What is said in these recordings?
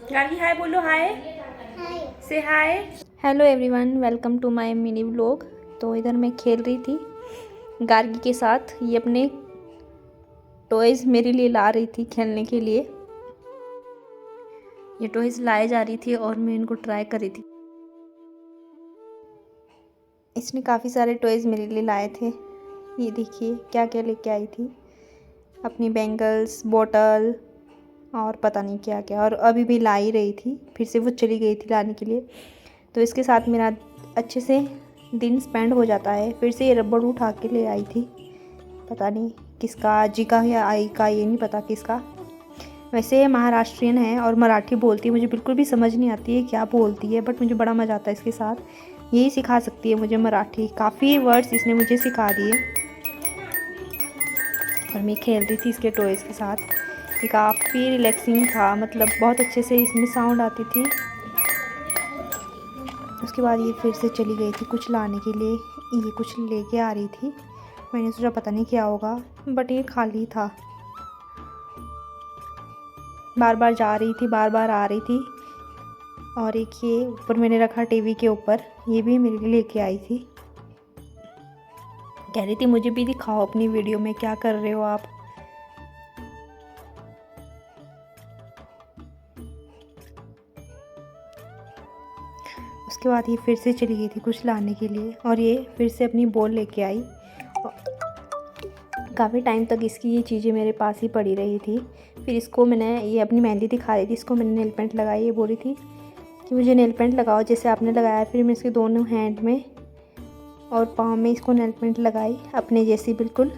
गार्गी हाय बोलो, hi hi. से hi. Hello everyone, welcome to my mini vlog. तो इधर मैं खेल रही थी गार्गी के साथ। ये अपने टॉयज़ मेरे लिए ला रही थी खेलने के लिए। ये टॉयज़ लाए जा रही थी और मैं इनको ट्राई कर रही थी। इसने काफ़ी सारे टॉयज़ मेरे लिए लाए थे। ये देखिए क्या क्या लेके आई थी, अपनी बैंगल्स, बॉटल और पता नहीं क्या क्या, और अभी भी ला ही रही थी। फिर से वो चली गई थी लाने के लिए। तो इसके साथ मेरा अच्छे से दिन स्पेंड हो जाता है। फिर से ये रबड़ उठा के ले आई थी, पता नहीं किसका, जी का या आई का, ये नहीं पता किसका। वैसे ये महाराष्ट्रियन है और मराठी बोलती है। मुझे बिल्कुल भी समझ नहीं आती है क्या बोलती है, बट मुझे बड़ा मज़ा आता है इसके साथ। यही सिखा सकती है मुझे मराठी। काफ़ी वर्ड्स इसने मुझे सिखा दिए और मैं खेल रही थी इसके टॉयज़ के साथ। ये काफ़ी रिलैक्सिंग था, मतलब बहुत अच्छे से इसमें साउंड आती थी। उसके बाद ये फिर से चली गई थी कुछ लाने के लिए। ये कुछ लेके आ रही थी, मैंने सोचा पता नहीं क्या होगा, बट ये खाली था। बार बार जा रही थी, बार बार आ रही थी। और एक ये ऊपर मैंने रखा टीवी के ऊपर, ये भी मेरे लिए लेके आई थी। कह रही थी मुझे भी दिखाओ अपनी वीडियो में, क्या कर रहे हो आप। उसके बाद ये फिर से चली गई थी कुछ लाने के लिए और ये फिर से अपनी बॉल लेके आई। काफ़ी टाइम तक इसकी ये चीज़ें मेरे पास ही पड़ी रही थी। फिर इसको मैंने, ये अपनी मेहंदी दिखा रही थी, इसको मैंने नेल पेंट लगाई। ये बोल रही थी कि मुझे नेल पेंट लगाओ जैसे आपने लगाया। फिर मैं इसके दोनों हैंड में और पाँव में इसको नेल पेंट लगाई अपने जैसी बिल्कुल।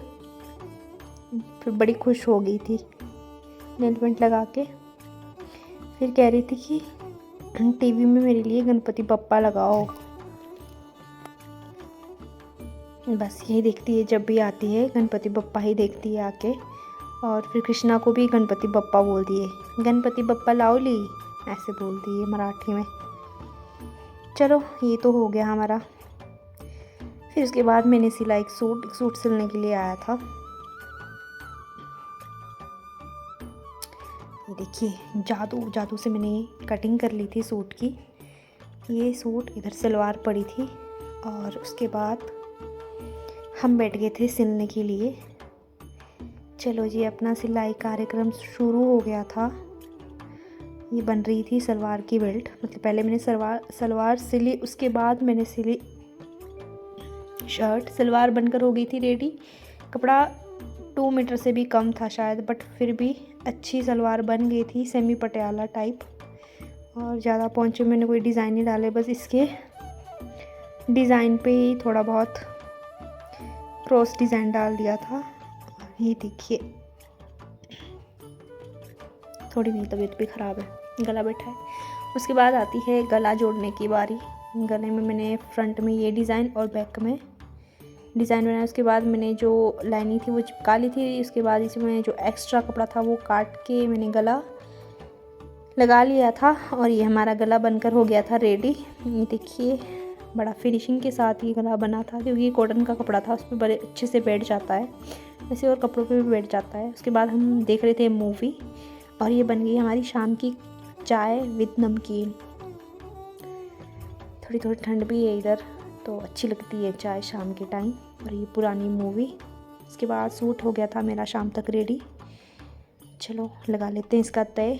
फिर बड़ी खुश हो गई थी नेल पेंट लगा के। फिर कह रही थी कि टीवी में मेरे लिए गणपति बप्पा लगाओ। बस यही देखती है, जब भी आती है गणपति बप्पा ही देखती है आके। और फिर कृष्णा को भी गणपति बप्पा बोल दिए, गणपति बप्पा लाओ ली, ऐसे बोलती है मराठी में। चलो ये तो हो गया हमारा। फिर उसके बाद मैंने सिला एक सूट सिलने के लिए आया था। ये देखिए जादू जादू से मैंने कटिंग कर ली थी सूट की। ये सूट इधर सलवार पड़ी थी और उसके बाद हम बैठ गए थे सिलने के लिए। चलो जी, अपना सिलाई कार्यक्रम शुरू हो गया था। ये बन रही थी सलवार की बेल्ट। मतलब पहले मैंने सलवार सिली, उसके बाद मैंने सिली शर्ट। सलवार बनकर हो गई थी रेडी। कपड़ा 2 मीटर से भी कम था शायद, बट फिर भी अच्छी सलवार बन गई थी, सेमी पटियाला टाइप। और ज़्यादा पोंचे मैंने कोई डिज़ाइन नहीं डाले, बस इसके डिज़ाइन पे ही थोड़ा बहुत क्रॉस डिज़ाइन डाल दिया था। ये देखिए, थोड़ी मेरी तबीयत भी ख़राब है, गला बैठा है। उसके बाद आती है गला जोड़ने की बारी। गले में मैंने फ्रंट में ये डिज़ाइन और बैक में डिज़ाइन बनाया। उसके बाद मैंने जो लाइनिंग थी वो चिपका ली थी। उसके बाद इसमें जो एक्स्ट्रा कपड़ा था वो काट के मैंने गला लगा लिया था और ये हमारा गला बनकर हो गया था रेडी। ये देखिए बड़ा फिनिशिंग के साथ ये गला बना था, क्योंकि ये कॉटन का कपड़ा था, उस पर बड़े अच्छे से बैठ जाता है, वैसे और कपड़ों पे भी बैठ जाता है। उसके बाद हम देख रहे थे मूवी और ये बन गई हमारी शाम की चाय विद नमकीन। थोड़ी थोड़ी ठंड भी है इधर, तो अच्छी लगती है चाय शाम के टाइम। और ये पुरानी मूवी। उसके बाद सूट हो गया था मेरा शाम तक रेडी। चलो लगा लेते हैं इसका तय।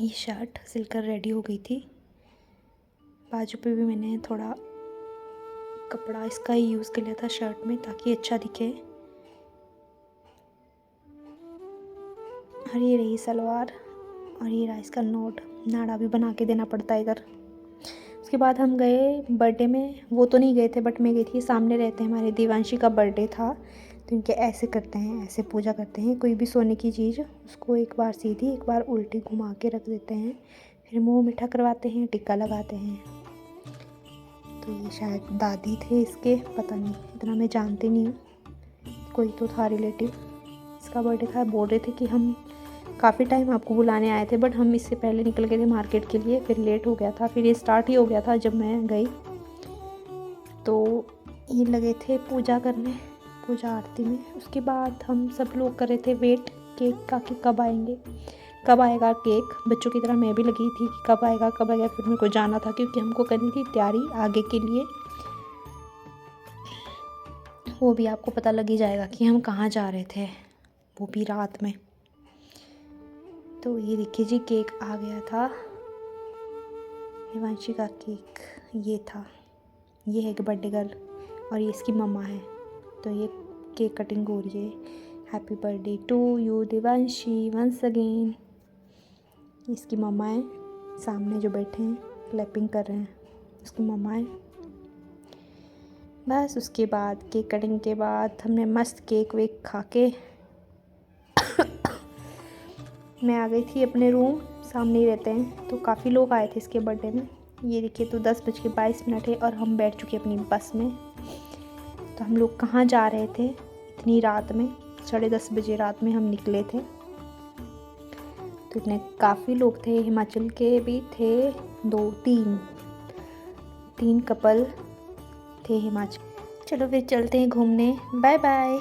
ये शर्ट सिलकर रेडी हो गई थी। बाजू पे भी मैंने थोड़ा कपड़ा इसका ही यूज़ कर लिया था शर्ट में, ताकि अच्छा दिखे। और ये रही सलवार और ये रहा इसका नोट, नाड़ा भी बना के देना पड़ता है इधर। उसके बाद हम गए बर्थडे में। वो तो नहीं गए थे, बट मैं गई थी। सामने रहते हैं हमारे, देवांशी का बर्थडे था, तो इनके ऐसे करते हैं, ऐसे पूजा करते हैं। कोई भी सोने की चीज़ उसको एक बार सीधी एक बार उल्टी घुमा के रख देते हैं, फिर मुंह मीठा करवाते हैं, टिक्का लगाते हैं। तो ये शायद दादी थे इसके, पता नहीं, इतना मैं जानती नहीं हूँ। कोई तो था रिलेटिव, इसका बर्थडे था। बोल रहे थे कि हम काफ़ी टाइम आपको बुलाने आए थे, बट हम इससे पहले निकल गए थे मार्केट के लिए, फिर लेट हो गया था। फिर ये स्टार्ट ही हो गया था जब मैं गई। तो ये लगे थे पूजा करने, पूजा आरती में। उसके बाद हम सब लोग कर रहे थे वेट केक का कि कब आएंगे। कब आएगा केक। बच्चों की तरह मैं भी लगी थी कि कब आएगा कब आएगा। फिर मेरे को जाना था क्योंकि हमको करनी थी तैयारी आगे के लिए। वो भी आपको पता लग ही जाएगा कि हम कहाँ जा रहे थे, वो भी रात में। तो ये देखिए जी, केक आ गया था। हिमांशी का केक ये था। ये है कि बर्थडे गर्ल और ये इसकी मम्मा है। तो ये केक कटिंग हो रही है। Happy birthday to you Devanshi once again. इसकी मम्मा है सामने जो बैठे हैं, क्लैपिंग कर रहे हैं, इसकी मम्मा है। बस उसके बाद केक कटिंग के बाद हमने मस्त केक वेक खा के मैं आ गई थी अपने रूम। सामने ही रहते हैं, तो काफ़ी लोग आए थे इसके बर्थडे में। ये देखिए, तो 10:22 है और हम बैठ चुके अपनी बस में। तो हम लोग कहाँ जा रहे थे इतनी रात में, 10:30 बजे रात में हम निकले थे। तो इतने काफ़ी लोग थे, हिमाचल के भी थे, 3 कपल थे हिमाचल। चलो फिर चलते हैं घूमने, बाय बाय।